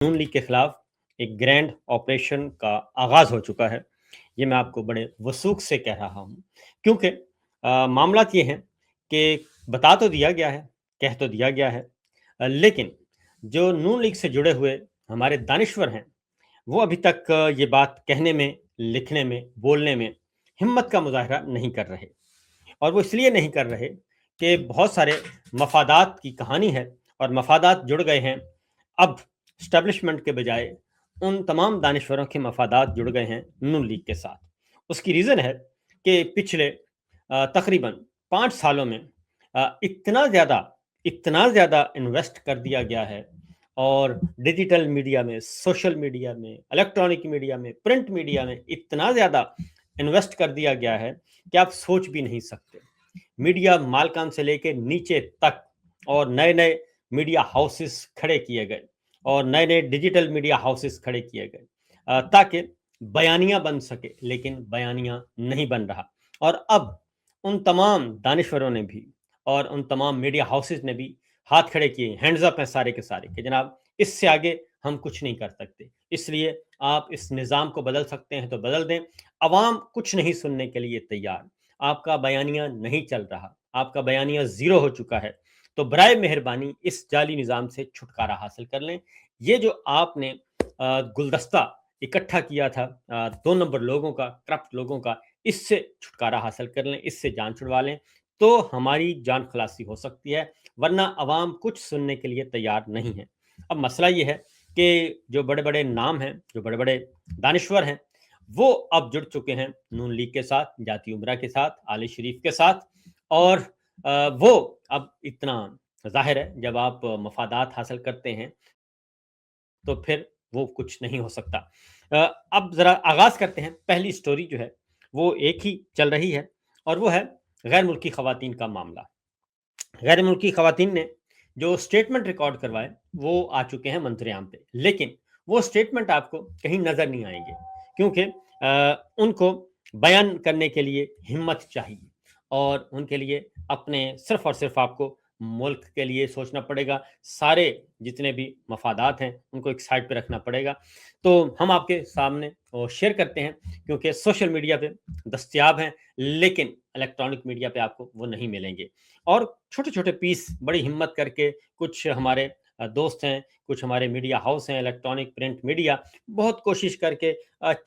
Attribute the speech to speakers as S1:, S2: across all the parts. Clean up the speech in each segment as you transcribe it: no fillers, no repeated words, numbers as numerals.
S1: نون league کے خلاف ایک گرینڈ آپریشن کا آغاز ہو چکا ہے۔ یہ میں آپ کو بڑے وثوق سے کہہ رہا ہوں، کیونکہ معاملات یہ ہیں کہ بتا تو دیا گیا ہے، کہہ تو دیا گیا ہے، لیکن جو نون لیگ سے جڑے ہوئے ہمارے دانشور ہیں، وہ ابھی تک یہ بات کہنے میں، لکھنے میں، بولنے میں ہمت کا مظاہرہ نہیں کر رہے، اور وہ اس لیے نہیں کر رہے کہ بہت سارے مفادات کی کہانی ہے، اور مفادات جڑ گئے ہیں۔ اب اسٹیبلشمنٹ کے بجائے ان تمام دانشوروں کے مفادات جڑ گئے ہیں نون لیگ کے ساتھ۔ اس کی ریزن ہے کہ پچھلے تقریباً 5 سالوں میں اتنا زیادہ انویسٹ کر دیا گیا ہے، اور ڈیجیٹل میڈیا میں، سوشل میڈیا میں، الیکٹرانک میڈیا میں، پرنٹ میڈیا میں اتنا زیادہ انویسٹ کر دیا گیا ہے کہ آپ سوچ بھی نہیں سکتے۔ میڈیا مالکان سے لے کے نیچے تک، اور نئے نئے میڈیا ہاؤسز کھڑے کیے گئے، اور نئے نئے ڈیجیٹل میڈیا ہاؤسز کھڑے کیے گئے تاکہ بیانیہ بن سکے، لیکن بیانیہ نہیں بن رہا۔ اور اب ان تمام دانشوروں نے بھی اور ان تمام میڈیا ہاؤسز نے بھی ہاتھ کھڑے کیے، ہینڈز اپ ہیں سارے کے سارے کہ جناب اس سے آگے ہم کچھ نہیں کر سکتے، اس لیے آپ اس نظام کو بدل سکتے ہیں تو بدل دیں۔ عوام کچھ نہیں سننے کے لیے تیار، آپ کا بیانیہ نہیں چل رہا، آپ کا بیانیہ زیرو ہو چکا ہے، تو برائے مہربانی اس جعلی نظام سے چھٹکارا حاصل کر لیں۔ یہ جو آپ نے گلدستہ اکٹھا کیا تھا 2 نمبر لوگوں کا، کرپٹ لوگوں کا، اس سے چھٹکارا حاصل کر لیں، اس سے جان چھڑوا لیں، تو ہماری جان خلاصی ہو سکتی ہے، ورنہ عوام کچھ سننے کے لیے تیار نہیں ہے۔ اب مسئلہ یہ ہے کہ جو بڑے بڑے نام ہیں، جو بڑے بڑے دانشور ہیں، وہ اب جڑ چکے ہیں نون لیگ کے ساتھ، جاتی عمرہ کے ساتھ، آل شریف کے ساتھ، اور وہ اب اتنا ظاہر ہے جب آپ مفادات حاصل کرتے ہیں تو پھر وہ کچھ نہیں ہو سکتا۔ اب ذرا آغاز کرتے ہیں۔ پہلی سٹوری جو ہے وہ ایک ہی چل رہی ہے، اور وہ ہے غیر ملکی خواتین کا معاملہ۔ غیر ملکی خواتین نے جو سٹیٹمنٹ ریکارڈ کروائے وہ آ چکے ہیں منظر عام پہ، لیکن وہ سٹیٹمنٹ آپ کو کہیں نظر نہیں آئیں گے، کیونکہ ان کو بیان کرنے کے لیے ہمت چاہیے، اور ان کے لیے اپنے صرف اور صرف آپ کو ملک کے لیے سوچنا پڑے گا، سارے جتنے بھی مفادات ہیں ان کو ایک سائڈ پہ رکھنا پڑے گا۔ تو ہم آپ کے سامنے شیئر کرتے ہیں، کیونکہ سوشل میڈیا پہ دستیاب ہیں، لیکن الیکٹرانک میڈیا پہ آپ کو وہ نہیں ملیں گے۔ اور چھوٹے چھوٹے پیس بڑی ہمت کر کے کچھ ہمارے دوست ہیں، کچھ ہمارے میڈیا ہاؤس ہیں، الیکٹرانک پرنٹ میڈیا، بہت کوشش کر کے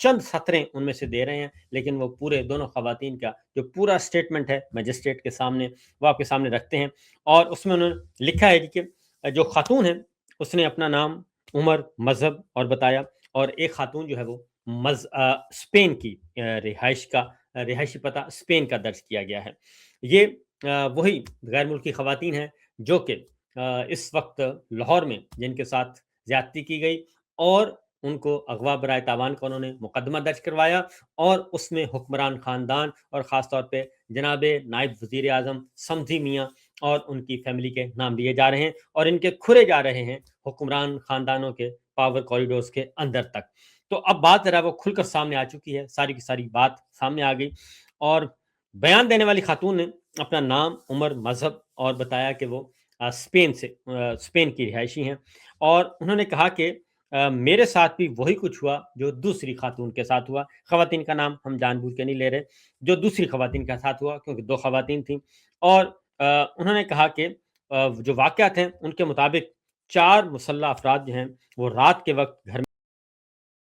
S1: چند سطریں ان میں سے دے رہے ہیں، لیکن وہ پورے دونوں خواتین کا جو پورا سٹیٹمنٹ ہے مجسٹریٹ کے سامنے، وہ آپ کے سامنے رکھتے ہیں۔ اور اس میں انہوں نے لکھا ہے کہ جو خاتون ہے اس نے اپنا نام، عمر، مذہب اور بتایا، اور ایک خاتون جو ہے وہ اسپین کی رہائشی پتہ اسپین کا درج کیا گیا ہے۔ یہ وہی غیر ملکی خواتین ہیں جو کہ اس وقت لاہور میں جن کے ساتھ زیادتی کی گئی، اور ان کو اغوا برائے تاوان کا انہوں نے مقدمہ درج کروایا، اور اس میں حکمران خاندان اور خاص طور پہ جناب نائب وزیر اعظم سمدھی میاں اور ان کی فیملی کے نام لیے جا رہے ہیں، اور ان کے کھرے جا رہے ہیں حکمران خاندانوں کے پاور کوریڈورز کے اندر تک۔ تو اب بات ذرا وہ کھل کر سامنے آ چکی ہے، ساری کی ساری بات سامنے آ گئی، اور بیان دینے والی خاتون نے اپنا نام، عمر، مذہب اور بتایا کہ وہ اسپین کی رہائشی ہیں، اور انہوں نے کہا کہ میرے ساتھ بھی وہی کچھ ہوا جو دوسری خاتون کے ساتھ ہوا۔ خواتین کا نام ہم جان بوجھ کے نہیں لے رہے، جو دوسری خواتین کے ساتھ ہوا، کیونکہ 2 خواتین تھیں۔ اور انہوں نے کہا کہ جو واقعات ہیں ان کے مطابق 4 مسلح افراد جو ہیں وہ رات کے وقت گھر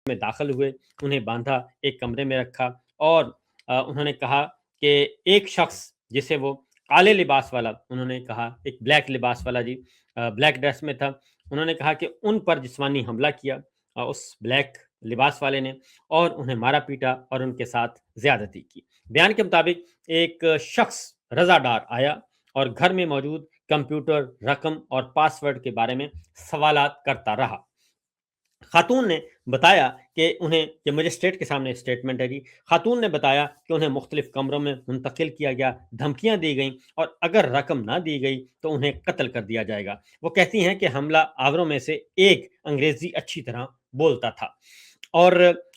S1: میں داخل ہوئے، انہیں باندھا، ایک کمرے میں رکھا، اور انہوں نے کہا کہ ایک شخص جسے وہ کالے لباس والا، انہوں نے کہا ایک بلیک لباس والا، جی بلیک ڈریس میں تھا، انہوں نے کہا کہ ان پر جسمانی حملہ کیا اس بلیک لباس والے نے، اور انہیں مارا پیٹا اور ان کے ساتھ زیادتی کی۔ بیان کے مطابق ایک شخص رضا ڈار آیا اور گھر میں موجود کمپیوٹر، رقم اور پاس ورڈ کے بارے میں سوالات کرتا رہا۔ خاتون نے بتایا کہ انہیں، یہ مجسٹریٹ کے سامنے اسٹیٹمنٹ ہے جی، خاتون نے بتایا کہ انہیں مختلف کمروں میں منتقل کیا گیا، دھمکیاں دی گئیں، اور اگر رقم نہ دی گئی تو انہیں قتل کر دیا جائے گا۔ وہ کہتی ہیں کہ حملہ آوروں میں سے ایک انگریزی اچھی طرح بولتا تھا، اور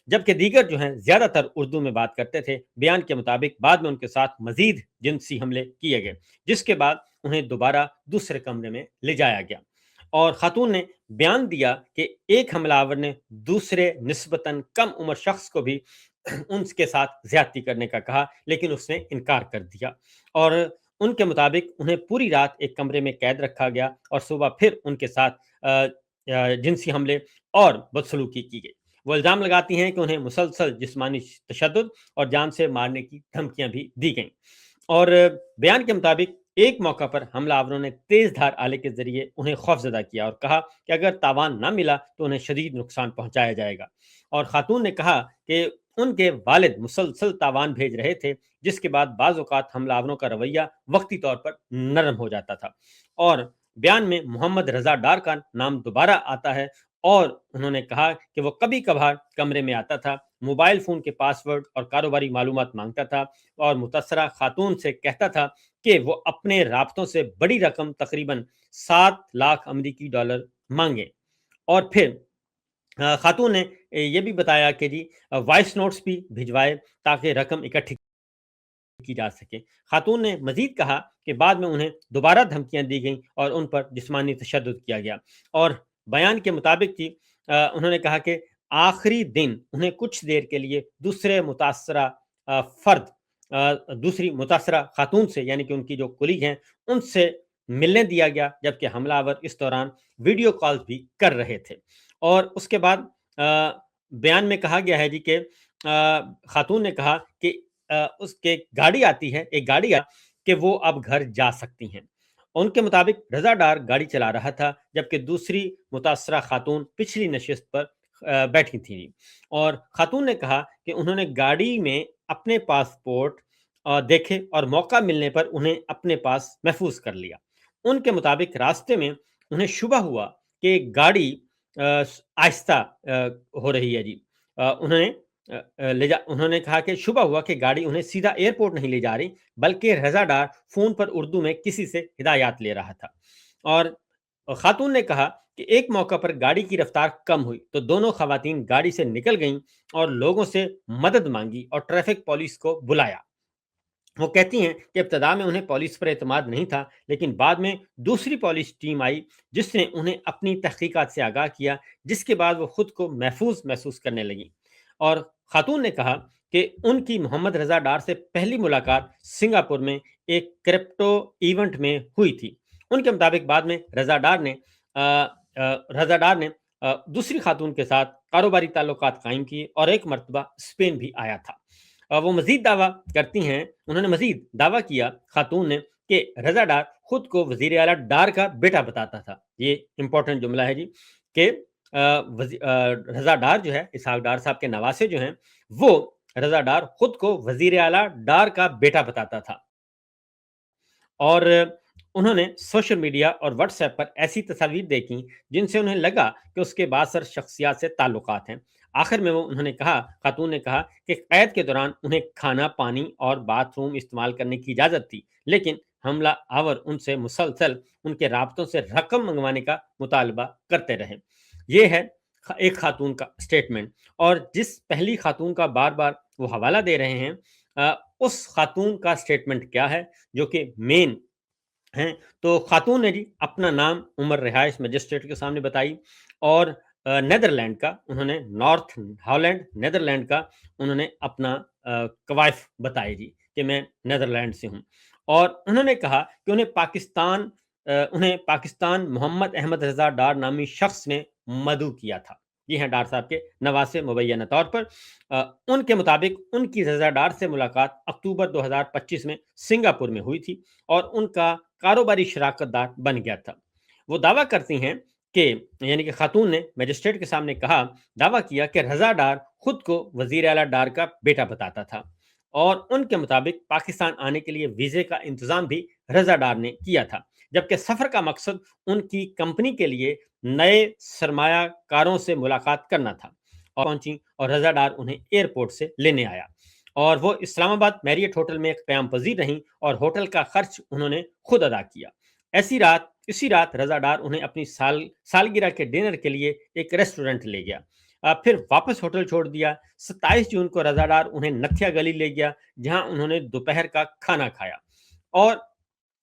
S1: جبکہ دیگر جو ہیں زیادہ تر اردو میں بات کرتے تھے۔ بیان کے مطابق بعد میں ان کے ساتھ مزید جنسی حملے کیے گئے، جس کے بعد انہیں دوبارہ دوسرے کمرے میں لے جایا گیا، اور خاتون نے بیان دیا کہ ایک حملہ آور نے دوسرے نسبتاً کم عمر شخص کو بھی ان کے ساتھ زیادتی کرنے کا کہا، لیکن اس نے انکار کر دیا، اور ان کے مطابق انہیں پوری رات ایک کمرے میں قید رکھا گیا اور صبح پھر ان کے ساتھ جنسی حملے اور بدسلوکی کی گئی۔ وہ الزام لگاتی ہیں کہ انہیں مسلسل جسمانی تشدد اور جان سے مارنے کی دھمکیاں بھی دی گئیں، اور بیان کے مطابق ایک موقع پر حملہ آوروں نے تیز دھار آلے کے ذریعے انہیں خوفزدہ کیا اور کہا کہ اگر تاوان نہ ملا تو انہیں شدید نقصان پہنچایا جائے گا، اور خاتون نے کہا کہ ان کے والد مسلسل تاوان بھیج رہے تھے، جس کے بعد بعض اوقات حملہ آوروں کا رویہ وقتی طور پر نرم ہو جاتا تھا، اور بیان میں محمد رضا ڈار کا نام دوبارہ آتا ہے، اور انہوں نے کہا کہ وہ کبھی کبھار کمرے میں آتا تھا، موبائل فون کے پاس ورڈ اور کاروباری معلومات مانگتا تھا، اور متاثرہ خاتون سے کہتا تھا کہ وہ اپنے رابطوں سے بڑی رقم تقریباً 7 لاکھ امریکی ڈالر مانگے، اور پھر خاتون نے یہ بھی بتایا کہ جی وائس نوٹس بھی بھجوائے تاکہ رقم اکٹھی کی جا سکے۔ خاتون نے مزید کہا کہ بعد میں انہیں دوبارہ دھمکیاں دی گئیں اور ان پر جسمانی تشدد کیا گیا، اور بیان کے مطابق جی انہوں نے کہا کہ آخری دن انہیں کچھ دیر کے لیے دوسری متاثرہ خاتون سے، یعنی کہ ان کی جو کولیگ ہیں، ان سے ملنے دیا گیا، جبکہ حملہ آور اس دوران ویڈیو کال بھی کر رہے تھے، اور اس کے بعد بیان میں کہا گیا ہے جی کہ خاتون نے کہا کہ اس کے گاڑی آتی ہے، ایک گاڑی کہ وہ اب گھر جا سکتی ہیں۔ ان کے مطابق رضا ڈار گاڑی چلا رہا تھا، جبکہ دوسری متاثرہ خاتون پچھلی نشست پر بیٹھی تھی، اور خاتون نے کہا کہ انہوں نے گاڑی میں اپنے پاسپورٹ دیکھے اور موقع ملنے پر انہیں اپنے پاس محفوظ کر لیا۔ ان کے مطابق راستے میں انہیں شبہ ہوا کہ گاڑی آہستہ ہو رہی ہے جی، انہوں نے کہا کہ شبہ ہوا کہ گاڑی انہیں سیدھا ایئرپورٹ نہیں لے جا رہی، بلکہ رضا ڈار فون پر اردو میں کسی سے ہدایات لے رہا تھا، اور خاتون نے کہا کہ ایک موقع پر گاڑی کی رفتار کم ہوئی تو دونوں خواتین گاڑی سے نکل گئیں اور لوگوں سے مدد مانگی اور ٹریفک پولیس کو بلایا۔ وہ کہتی ہیں کہ ابتدا میں انہیں پولیس پر اعتماد نہیں تھا، لیکن بعد میں دوسری پولیس ٹیم آئی جس نے انہیں اپنی تحقیقات سے آگاہ کیا، جس کے بعد وہ خود کو محفوظ محسوس کرنے لگی، اور خاتون نے کہا کہ ان کی محمد رضا ڈار سے پہلی ملاقات سنگاپور میں ایک کرپٹو ایونٹ میں ہوئی تھی۔ ان کے مطابق بعد میں رضا ڈار نے دوسری خاتون کے ساتھ کاروباری تعلقات قائم کیے اور ایک مرتبہ اسپین بھی آیا تھا۔ وہ مزید دعویٰ کرتی ہیں، انہوں نے مزید دعویٰ کیا خاتون نے کہ رضا ڈار خود کو وزیر اعلیٰ ڈار کا بیٹا بتاتا تھا۔ یہ امپورٹنٹ جملہ ہے جی کہ رضا ڈار جو ہے، اسحاق ڈار صاحب کے نواسے جو ہیں، وہ رضا ڈار خود کو وزیر اعلیٰ ڈار کا بیٹا بتاتا تھا، اور انہوں نے سوشل میڈیا اور واٹس ایپ پر ایسی تصاویر دیکھی جن سے انہیں لگا کہ اس کے باثر شخصیات سے تعلقات ہیں۔ آخر میں خاتون نے کہا کہ قید کے دوران انہیں کھانا، پانی اور باتھ روم استعمال کرنے کی اجازت تھی، لیکن حملہ آور ان سے مسلسل ان کے رابطوں سے رقم منگوانے کا مطالبہ کرتے رہے۔ یہ ہے ایک خاتون کا سٹیٹمنٹ، اور جس پہلی خاتون کا بار بار وہ حوالہ دے رہے ہیں، اس خاتون کا سٹیٹمنٹ کیا ہے جو کہ مین ہیں؟ تو خاتون نے جی اپنا نام، عمر، رہائش مجسٹریٹ کے سامنے بتائی، اور نیدرلینڈ کا انہوں نے، نارتھ ہالینڈ نیدرلینڈ کا انہوں نے اپنا کوائف بتائے جی کہ میں نیدرلینڈ سے ہوں، اور انہوں نے کہا کہ انہیں پاکستان محمد احمد رضا ڈار نامی شخص نے مدعو کیا تھا۔ یہ ہیں ڈار صاحب کے نواسے مبینہ طور پر۔ ان کے مطابق ان کی رضا ڈار سے ملاقات اکتوبر 2025 میں سنگاپور میں ہوئی تھی، اور ان کا کاروباری شراکت دار بن گیا تھا۔ وہ دعویٰ کرتی ہیں کہ، یعنی کہ خاتون نے مجسٹریٹ کے سامنے دعویٰ کیا کہ رضا ڈار خود کو وزیر اعلیٰ ڈار کا بیٹا بتاتا تھا، اور ان کے مطابق پاکستان آنے کے لیے ویزے کا انتظام بھی رضا ڈار نے کیا تھا، جبکہ سفر کا مقصد ان کی کمپنی کے لیے نئے سرمایہ کاروں سے ملاقات کرنا تھا، اور پہنچی اور رضا ڈار انہیں ایئرپورٹ سے لینے آیا، اور وہ اسلام آباد میریٹ ہوٹل میں قیام پذیر رہیں اور ہوٹل کا خرچ انہوں نے خود ادا کیا۔ اسی رات رضا ڈار انہیں اپنی سالگرہ کے ڈنر کے لیے ایک ریسٹورنٹ لے گیا، پھر واپس ہوٹل چھوڑ دیا۔ 27 جون کو رضا ڈار انہیں نتھیا گلی لے گیا، جہاں انہوں نے دوپہر کا کھانا کھایا، اور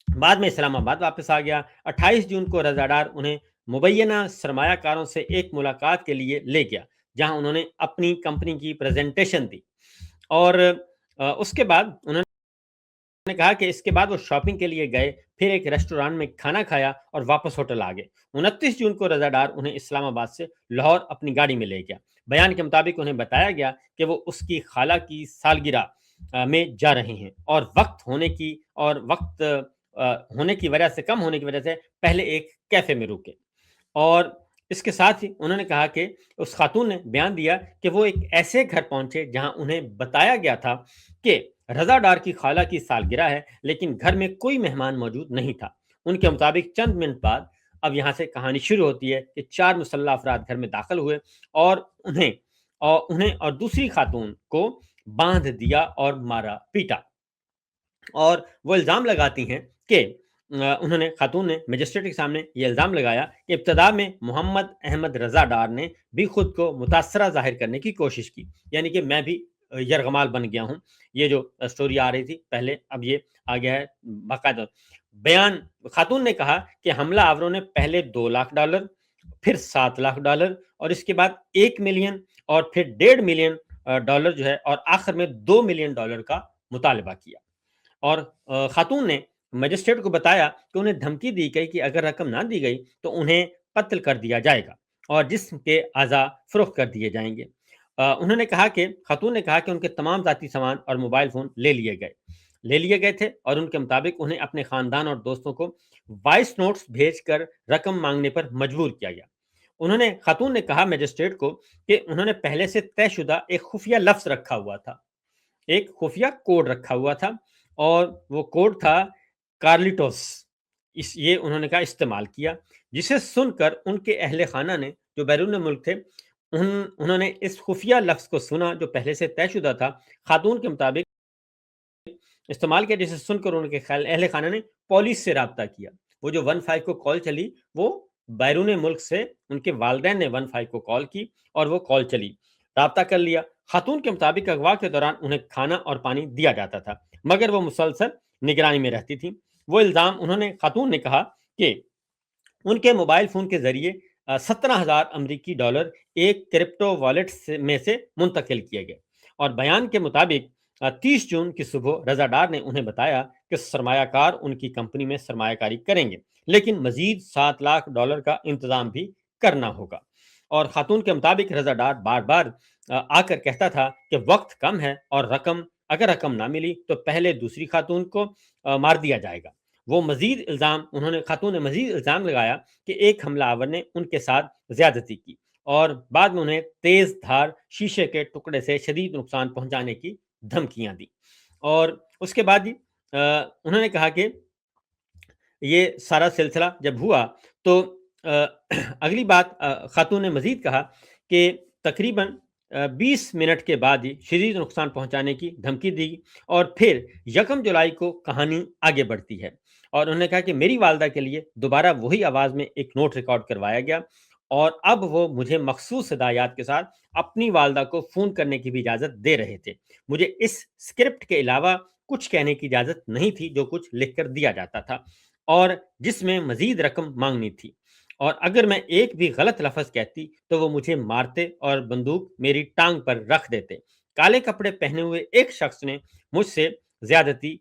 S1: بعد میں اسلام آباد واپس آ گیا۔ 28 جون کو رضا ڈار انہیں مبینہ سرمایہ کاروں سے ایک ملاقات کے لیے لے گیا جہاں انہوں نے اپنی کمپنی کی پریزنٹیشن دی، اور اس کے بعد انہوں نے کہا کہ اس کے بعد وہ شاپنگ کے لیے گئے، پھر ایک ریسٹوران میں کھانا کھایا اور واپس ہوٹل آ گئے۔ 29 جون کو رضا ڈار انہیں اسلام آباد سے لاہور اپنی گاڑی میں لے گیا۔ بیان کے مطابق انہیں بتایا گیا کہ وہ اس کی خالہ کی سالگرہ میں جا رہے ہیں، اور وقت ہونے کی وجہ سے کم ہونے کی وجہ سے پہلے ایک کیفے میں رکے۔ اور اس کے ساتھ ہی انہوں نے کہا کہ اس خاتون نے بیان دیا کہ وہ ایک ایسے گھر پہنچے جہاں انہیں بتایا گیا تھا کہ رضا ڈار کی خالہ کی سالگرہ ہے، لیکن گھر میں کوئی مہمان موجود نہیں تھا۔ ان کے مطابق چند منٹ بعد، اب یہاں سے کہانی شروع ہوتی ہے کہ 4 مسلح افراد گھر میں داخل ہوئے اور انہیں اور دوسری خاتون کو باندھ دیا اور مارا پیٹا، اور وہ الزام لگاتی ہیں کہ خاتون نے مجسٹریٹ کے سامنے یہ الزام لگایا کہ ابتدا میں محمد احمد رضا ڈار نے بھی خود کو متاثرہ ظاہر کرنے کی کوشش کی، یعنی کہ میں بھی یرغمال بن گیا ہوں۔ یہ جو سٹوری آ رہی تھی پہلے، اب یہ آ گیا ہے باقاعدہ بیان۔ خاتون نے کہا کہ حملہ آوروں نے پہلے $2 لاکھ، پھر $7 لاکھ، اور اس کے بعد $1 ملین، اور پھر $1.5 ملین جو ہے، اور آخر میں $2 ملین کا مطالبہ کیا۔ اور خاتون نے مجسٹریٹ کو بتایا کہ انہیں دھمکی دی گئی کہ اگر رقم نہ دی گئی تو انہیں قتل کر دیا جائے گا اور جسم کے اعضاء فروخت کر دیے جائیں گے۔ خاتون نے کہا کہ ان کے تمام ذاتی سامان اور موبائل فون لے لیے گئے تھے، اور ان کے مطابق انہیں اپنے خاندان اور دوستوں کو وائس نوٹس بھیج کر رقم مانگنے پر مجبور کیا گیا۔ خاتون نے کہا میجسٹریٹ کو کہ انہوں نے پہلے سے طے شدہ ایک خفیہ لفظ رکھا ہوا تھا، ایک خفیہ کوڈ رکھا ہوا تھا، اور وہ کوڈ تھا کارلیٹوس۔ یہ انہوں نے کہا استعمال کیا، جسے سن کر ان کے اہل خانہ نے جو بیرون ملک تھے، انہوں نے اس خفیہ لفظ کو سنا جو پہلے سے طے شدہ تھا، خاتون کے مطابق استعمال کیا، جسے سن کر ان کے اہل خانہ نے پولیس سے رابطہ کیا۔ وہ جو 15 کو کال چلی، وہ بیرون ملک سے ان کے والدین نے 15 کو کال کی، اور وہ کال چلی، رابطہ کر لیا۔ خاتون کے مطابق اغوا کے دوران انہیں کھانا اور پانی دیا جاتا تھا، مگر وہ مسلسل نگرانی میں رہتی تھی۔ وہ الزام خاتون نے کہا کہ ان کے موبائل فون کے ذریعے $17,000 ایک کرپٹو والیٹ میں سے منتقل کیے گئے، اور بیان کے مطابق 30 جون کی صبح رضا ڈار نے انہیں بتایا کہ سرمایہ کار ان کی کمپنی میں سرمایہ کاری کریں گے، لیکن مزید $7 لاکھ کا انتظام بھی کرنا ہوگا۔ اور خاتون کے مطابق رضا ڈار بار بار آ کر کہتا تھا کہ وقت کم ہے، اور اگر رقم نہ ملی تو پہلے دوسری خاتون کو مار دیا جائے گا۔ خاتون نے مزید الزام لگایا کہ ایک حملہ آور نے ان کے ساتھ زیادتی کی، اور بعد میں انہیں تیز دھار شیشے کے ٹکڑے سے شدید نقصان پہنچانے کی دھمکیاں دی۔ اور اس کے بعد انہوں نے کہا کہ یہ سارا سلسلہ جب ہوا تو اگلی بات خاتون نے مزید کہا کہ تقریباً 20 منٹ کے بعد ہی شدید نقصان پہنچانے کی دھمکی دی، اور پھر 1 جولائی کو کہانی آگے بڑھتی ہے، اور انہوں نے کہا کہ میری والدہ کے لیے دوبارہ وہی آواز میں ایک نوٹ ریکارڈ کروایا گیا، اور اب وہ مجھے مخصوص ہدایات کے ساتھ اپنی والدہ کو فون کرنے کی بھی اجازت دے رہے تھے۔ مجھے اس اسکرپٹ کے علاوہ کچھ کہنے کی اجازت نہیں تھی جو کچھ لکھ کر دیا جاتا تھا، اور جس میں مزید رقم مانگنی تھی، اور اگر میں ایک بھی غلط لفظ کہتی تو وہ مجھے مارتے اور بندوق میری ٹانگ پر رکھ دیتے۔ کالے کپڑے پہنے ہوئے ایک شخص نے مجھ سے زیادتی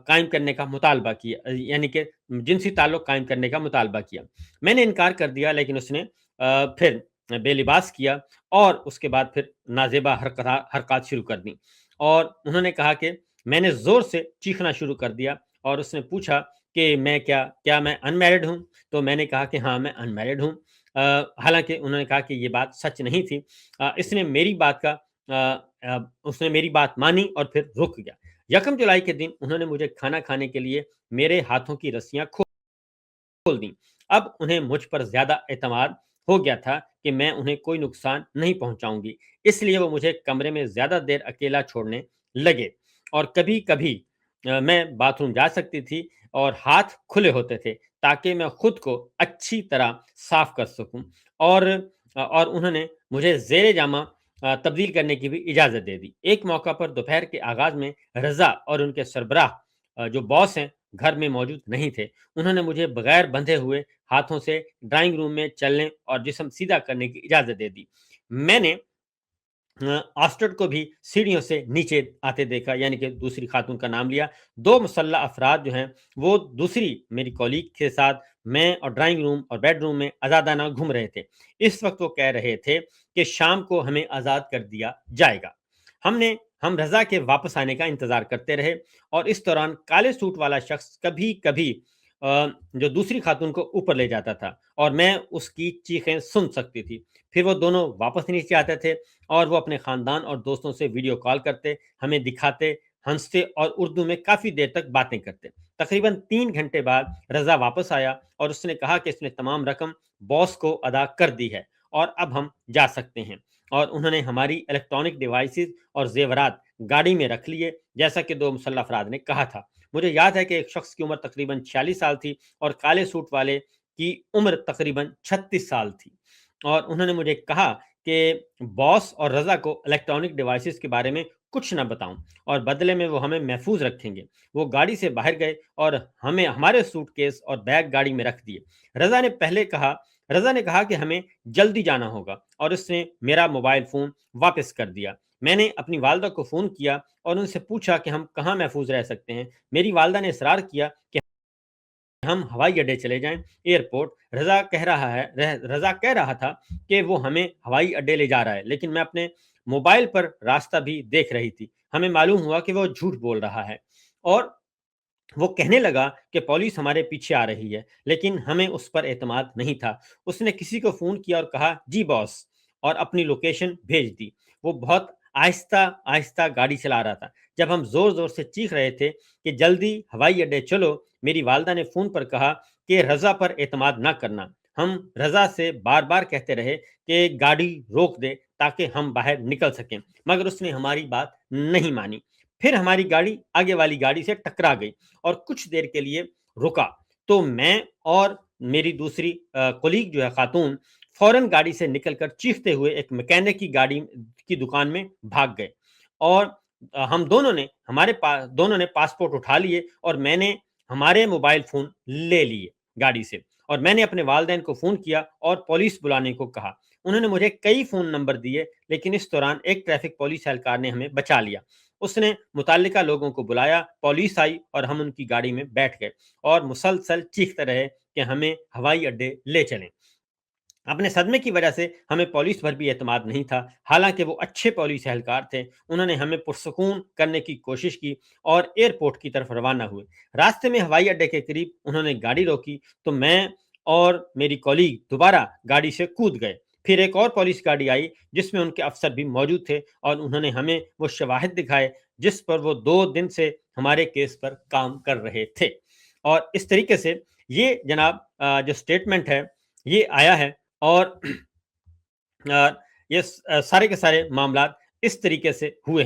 S1: قائم کرنے کا مطالبہ کیا، یعنی کہ جنسی تعلق قائم کرنے کا مطالبہ کیا۔ میں نے انکار کر دیا، لیکن اس نے پھر بے لباس کیا، اور اس کے بعد پھر نازیبا حرکات شروع کر دیں، اور انہوں نے کہا کہ میں نے زور سے چیخنا شروع کر دیا، اور اس نے پوچھا کہ میں کیا میں ان میرڈ ہوں؟ تو میں نے کہا کہ ہاں میں ان میرڈ ہوں۔ حالانکہ انہوں نے کہا کہ یہ بات سچ نہیں تھی۔ اس نے میری بات مانی اور پھر رک گیا۔ 1 جولائی کے دن انہوں نے مجھے کھانا کھانے کے لیے میرے ہاتھوں کی رسیاں کھول دیں۔ اب انہیں مجھ پر زیادہ اعتماد ہو گیا تھا کہ میں انہیں کوئی نقصان نہیں پہنچاؤں گی، اس لیے وہ مجھے کمرے میں زیادہ دیر اکیلا چھوڑنے لگے، اور کبھی کبھی میں باتھ روم جا سکتی تھی اور ہاتھ کھلے ہوتے تھے تاکہ میں خود کو اچھی طرح صاف کر سکوں، اور انہوں نے مجھے زیر جامہ تبدیل کرنے کی بھی اجازت دے دی۔ ایک موقع پر دوپہر کے آغاز میں رضا اور ان کے سربراہ جو باس ہیں گھر میں موجود نہیں تھے۔ انہوں نے مجھے بغیر بندھے ہوئے ہاتھوں سے ڈرائنگ روم میں چلنے اور جسم سیدھا کرنے کی اجازت دے دی۔ میں نے آسٹرڈ کو بھی سیڑھیوں سے نیچے آتے دیکھا، یعنی کہ دوسری خاتون کا نام لیا۔ دو مسلح افراد جو ہیں وہ دوسری میری کولیگ کے ساتھ میں اور ڈرائنگ روم اور بیڈ روم میں آزادانہ گھوم رہے تھے۔ اس وقت وہ کہہ رہے تھے کہ شام کو ہمیں آزاد کر دیا جائے گا۔ ہم رضا کے واپس آنے کا انتظار کرتے رہے، اور اس دوران کالے سوٹ والا شخص کبھی کبھی جو دوسری خاتون کو اوپر لے جاتا تھا اور میں اس کی چیخیں سن سکتی تھی۔ پھر وہ دونوں واپس نیچے آتے تھے اور وہ اپنے خاندان اور دوستوں سے ویڈیو کال کرتے، ہمیں دکھاتے، ہنستے اور اردو میں کافی دیر تک باتیں کرتے۔ تقریباً 3 گھنٹے بعد رضا واپس آیا اور اس نے کہا کہ اس نے تمام رقم باس کو ادا کر دی ہے اور اب ہم جا سکتے ہیں، اور انہوں نے ہماری الیکٹرانک ڈیوائسز اور زیورات گاڑی میں رکھ لیے جیسا کہ دو مسلح افراد نے کہا تھا۔ مجھے یاد ہے کہ ایک شخص کی عمر تقریباً 46 سال تھی اور کالے سوٹ والے کی عمر تقریباً 36 سال تھی، اور انہوں نے مجھے کہا کہ باس اور رضا کو الیکٹرانک ڈیوائسز کے بارے میں کچھ نہ بتاؤں اور بدلے میں وہ ہمیں محفوظ رکھیں گے۔ وہ گاڑی سے باہر گئے اور ہمیں ہمارے سوٹ کیس اور بیگ گاڑی میں رکھ دیے۔ رضا نے کہا کہ ہمیں جلدی جانا ہوگا اور اس نے میرا موبائل فون واپس کر دیا۔ میں نے اپنی والدہ کو فون کیا اور ان سے پوچھا کہ ہم کہاں محفوظ رہ سکتے ہیں۔ میری والدہ نے اصرار کیا کہ ہم ہوائی اڈے چلے جائیں، ایئرپورٹ۔ رضا کہہ رہا تھا کہ وہ ہمیں ہوائی اڈے لے جا رہا ہے، لیکن میں اپنے موبائل پر راستہ بھی دیکھ رہی تھی۔ ہمیں معلوم ہوا کہ وہ جھوٹ بول رہا ہے، اور وہ کہنے لگا کہ پولیس ہمارے پیچھے آ رہی ہے، لیکن ہمیں اس پر اعتماد نہیں تھا۔ اس نے کسی کو فون کیا اور کہا جی باس، اور اپنی لوکیشن بھیج دی۔ وہ بہت آہستہ آہستہ گاڑی چلا رہا تھا۔ جب ہم زور زور سے چیخ رہے تھے کہ جلدی ہوائی اڈے چلو، میری والدہ نے فون پر کہا کہ رضا پر اعتماد نہ کرنا۔ ہم رضا سے بار بار کہتے رہے کہ گاڑی روک دے تاکہ ہم باہر نکل سکیں، مگر اس نے ہماری بات نہیں مانی۔ پھر ہماری گاڑی آگے والی گاڑی سے ٹکرا گئی اور کچھ دیر کے لیے رکا، تو میں اور میری دوسری کولیگ جو ہے خاتون فوراً گاڑی سے نکل کر چیختے ہوئے ایک میکینک کی گاڑی کی دکان میں بھاگ گئے، اور ہم دونوں نے پاسپورٹ اٹھا لیے اور میں نے ہمارے موبائل فون لے لیے گاڑی سے، اور میں نے اپنے والدین کو فون کیا اور پولیس بلانے کو کہا۔ انہوں نے مجھے کئی فون نمبر دیے، لیکن اس دوران ایک ٹریفک پولیس اہلکار نے ہمیں بچا لیا۔ اس نے متعلقہ لوگوں کو بلایا، پولیس آئی اور ہم ان کی گاڑی میں بیٹھ گئے اور مسلسل چیختے رہے کہ ہمیں ہوائی اڈے لے چلیں۔ اپنے صدمے کی وجہ سے ہمیں پولیس پر بھی اعتماد نہیں تھا، حالانکہ وہ اچھے پولیس اہلکار تھے۔ انہوں نے ہمیں پرسکون کرنے کی کوشش کی اور ایئرپورٹ کی طرف روانہ ہوئے۔ راستے میں ہوائی اڈے کے قریب انہوں نے گاڑی روکی تو میں اور میری کولیگ دوبارہ گاڑی سے کود گئے۔ پھر ایک اور پولیس گاڑی آئی جس میں ان کے افسر بھی موجود تھے، اور انہوں نے ہمیں وہ شواہد دکھائے جس پر وہ 2 دن سے ہمارے کیس پر کام کر رہے تھے۔ اور اس طریقے سے یہ جناب جو سٹیٹمنٹ ہے یہ آیا ہے، اور یہ سارے کے سارے معاملات اس طریقے سے ہوئے ہیں۔